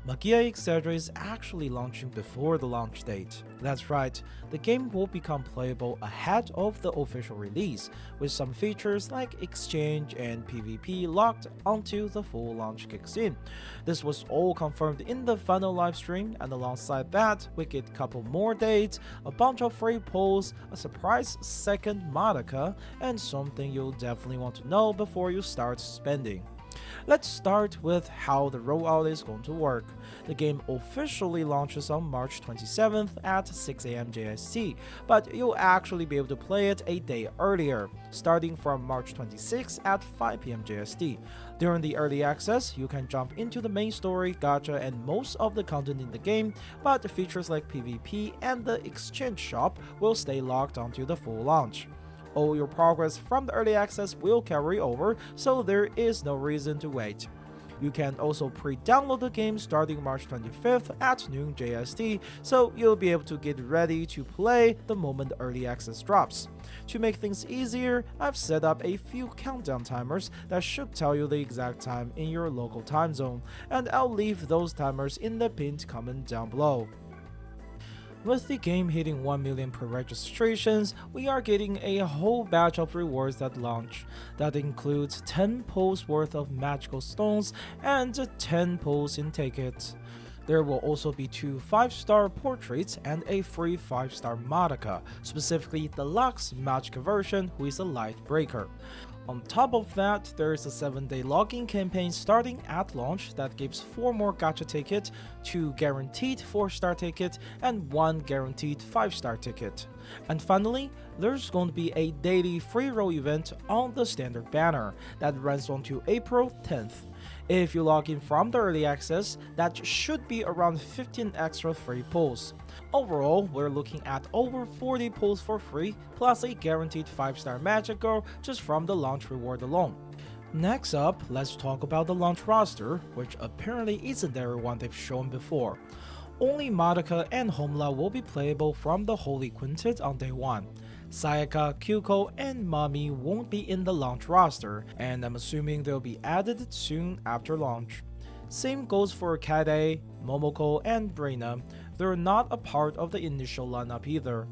Magia Exedra is actually launching before the launch date. That's right, the game will become playable ahead of the official release, with some features like exchange and PvP locked until the full launch kicks in. This was all confirmed in the final livestream, and alongside that, we get a couple more dates, a bunch of free polls, a surprise second Madoka, and something you'll definitely want to know before you start spending. Let's start with how the rollout is going to work. The game officially launches on March 27th at 6 AM JST, but you'll actually be able to play it a day earlier, starting from March 26th at 5 PM JST. During the early access, you can jump into the main story, gacha, and most of the content in the game, but features like PvP and the exchange shop will stay locked until the full launch. All your progress from the early access will carry over, so there is no reason to wait. You can also pre-download the game starting March 25th at noon JST, so you'll be able to get ready to play the moment early access drops. To make things easier, I've set up a few countdown timers that should tell you the exact time in your local time zone, and I'll leave those timers in the pinned comment down below. With the game hitting 1 million pre-registrations, we are getting a whole batch of rewards at launch. That includes 10 pulls worth of magical stones and 10 pulls in tickets. There will also be 2 5-star portraits and a free 5-star Madoka, specifically the Deluxe Magica version, who is a light breaker. On top of that, there is a 7-day login campaign starting at launch that gives 4 more gacha tickets, 2 guaranteed 4-star tickets, and 1 guaranteed 5-star ticket. And finally, there's going to be a daily free roll event on the standard banner that runs until April 10th. If you log in from the early access, that should be around 15 extra free pulls. Overall, we're looking at over 40 pulls for free, plus a guaranteed 5-star Magica just from the launch reward alone. Next up, let's talk about the launch roster, which apparently isn't everyone they've shown before. Only Madoka and Homla will be playable from the Holy Quintet on day 1. Sayaka, Kyuko, and Mami won't be in the launch roster, and I'm assuming they'll be added soon after launch. Same goes for Kade, Momoko, and Reina. They're not a part of the initial lineup either.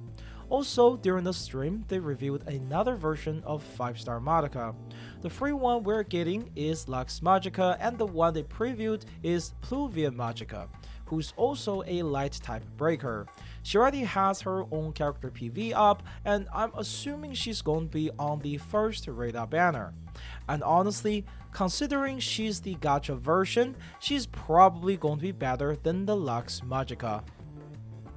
Also, during the stream, they revealed another version of 5-star Madoka. The free one we're getting is Lux Magica, and the one they previewed is Pluvia Magica, who's also a light type breaker. She already has her own character PV up, and I'm assuming she's going to be on the first radar banner. And honestly, considering she's the gacha version, she's probably going to be better than the Lux Magica.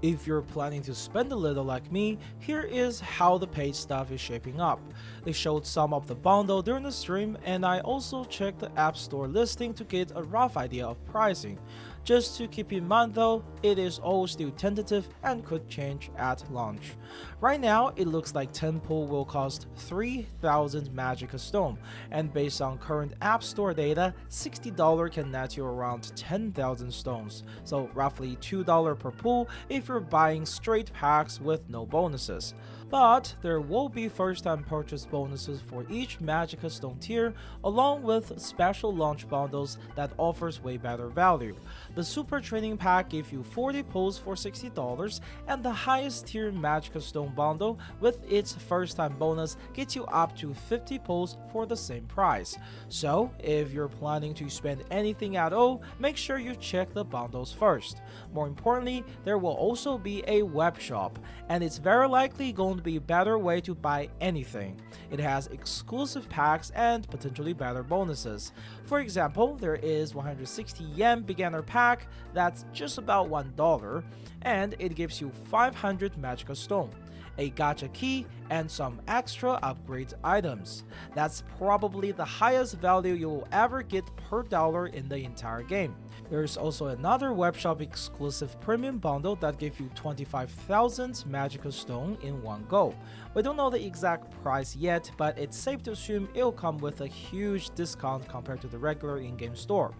If you're planning to spend a little like me, here is how the paid stuff is shaping up. They showed some of the bundle during the stream, and I also checked the App Store listing to get a rough idea of pricing. Just to keep in mind though, it is all still tentative and could change at launch. Right now, it looks like 10 pull will cost 3,000 Magica Stone, and based on current App Store data, $60 can net you around 10,000 stones, so roughly $2 per pull if you're buying straight packs with no bonuses. But there will be first time purchase bonuses for each Magica Stone tier, along with special launch bundles that offers way better value. The Super Training Pack gives you 40 pulls for $60, and the highest tier Magica Stone bundle with its first time bonus gets you up to 50 pulls for the same price. So if you're planning to spend anything at all, make sure you check the bundles first. More importantly, there will also be a web shop, and it's very likely going to be a better way to buy anything. It has exclusive packs and potentially better bonuses. For example, there is 160 yen beginner pack that's just about $1, and it gives you 500 Magica Stone, a gacha key, and some extra upgrade items. That's probably the highest value you will ever get per dollar in the entire game. There's also another webshop exclusive premium bundle that gives you 25,000 Magica Stone in one go. We don't know the exact price yet, but it's safe to assume it'll come with a huge discount compared to the regular in-game store.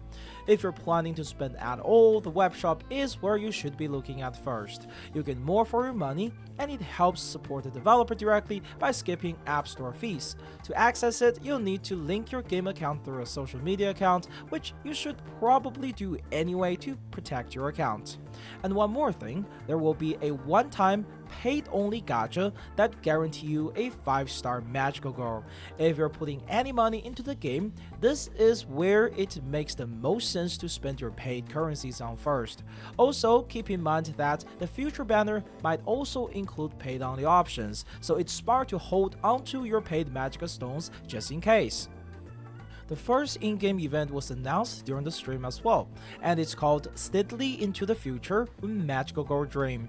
If you're planning to spend at all, the webshop is where you should be looking at first. You get more for your money, and it helps support the developer directly by skipping App Store fees. To access it, you'll need to link your game account through a social media account, which you should probably do do anyway to protect your account. And one more thing, there will be a one-time paid-only gacha that guarantee you a 5-star magical girl. If you're putting any money into the game, this is where it makes the most sense to spend your paid currencies on first. Also, keep in mind that the future banner might also include paid-only options, so it's smart to hold onto your paid Magica stones just in case. The first in-game event was announced during the stream as well, and it's called Steadily Into the Future Magical Girl Dream,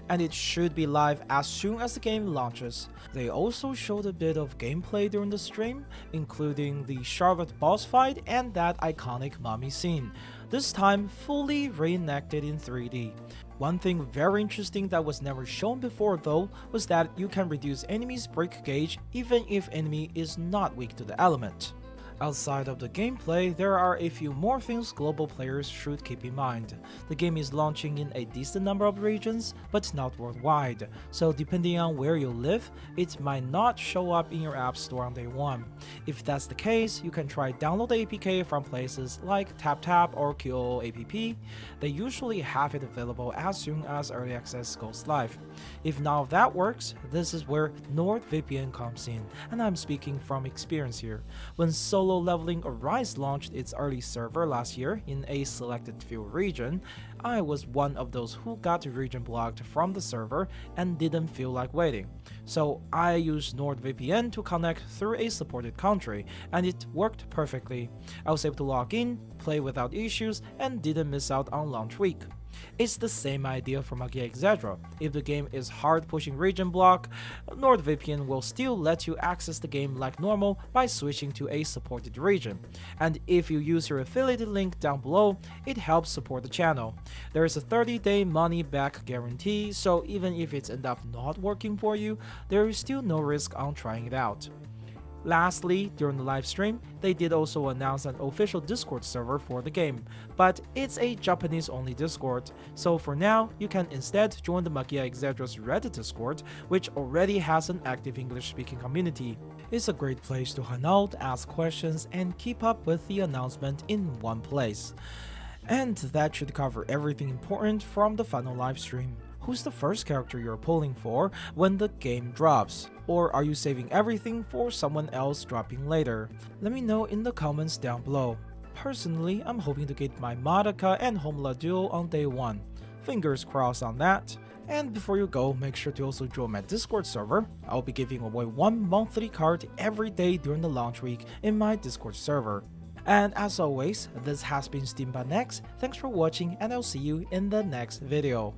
and it should be live as soon as the game launches. They also showed a bit of gameplay during the stream, including the Charlotte boss fight and that iconic mummy scene, this time fully reenacted in 3D. One thing very interesting that was never shown before though was that you can reduce enemies' break gauge even if enemy is not weak to the element. Outside of the gameplay, there are a few more things global players should keep in mind. The game is launching in a decent number of regions, but not worldwide, so depending on where you live, it might not show up in your app store on day one. If that's the case, you can try download the APK from places like TapTap or QOO app. They usually have it available as soon as early access goes live. If none of that works, this is where NordVPN comes in, and I'm speaking from experience here. When solo leveling Arise launched its early server last year in a selected few region, I was one of those who got region blocked from the server and didn't feel like waiting. So I used NordVPN to connect through a supported country, and it worked perfectly. I was able to log in, play without issues, and didn't miss out on launch week. It's the same idea for Magia Exedra. If the game is hard pushing region block, NordVPN will still let you access the game like normal by switching to a supported region. And if you use your affiliated link down below, it helps support the channel. There is a 30-day money back guarantee, so even if it ends up not working for you, there is still no risk on trying it out. Lastly, during the live stream, they did also announce an official Discord server for the game, but it's a Japanese-only Discord, so for now, you can instead join the Magia Exedra's Reddit Discord, which already has an active English-speaking community. It's a great place to hang out, ask questions, and keep up with the announcement in one place. And that should cover everything important from the final live stream. Who's the first character you're pulling for when the game drops? Or are you saving everything for someone else dropping later? Let me know in the comments down below. Personally, I'm hoping to get my Madoka and Homla duo on day 1. Fingers crossed on that. And before you go, make sure to also join my Discord server. I'll be giving away one monthly card every day during the launch week in my Discord server. And as always, this has been SteamButNext. Thanks for watching, and I'll see you in the next video.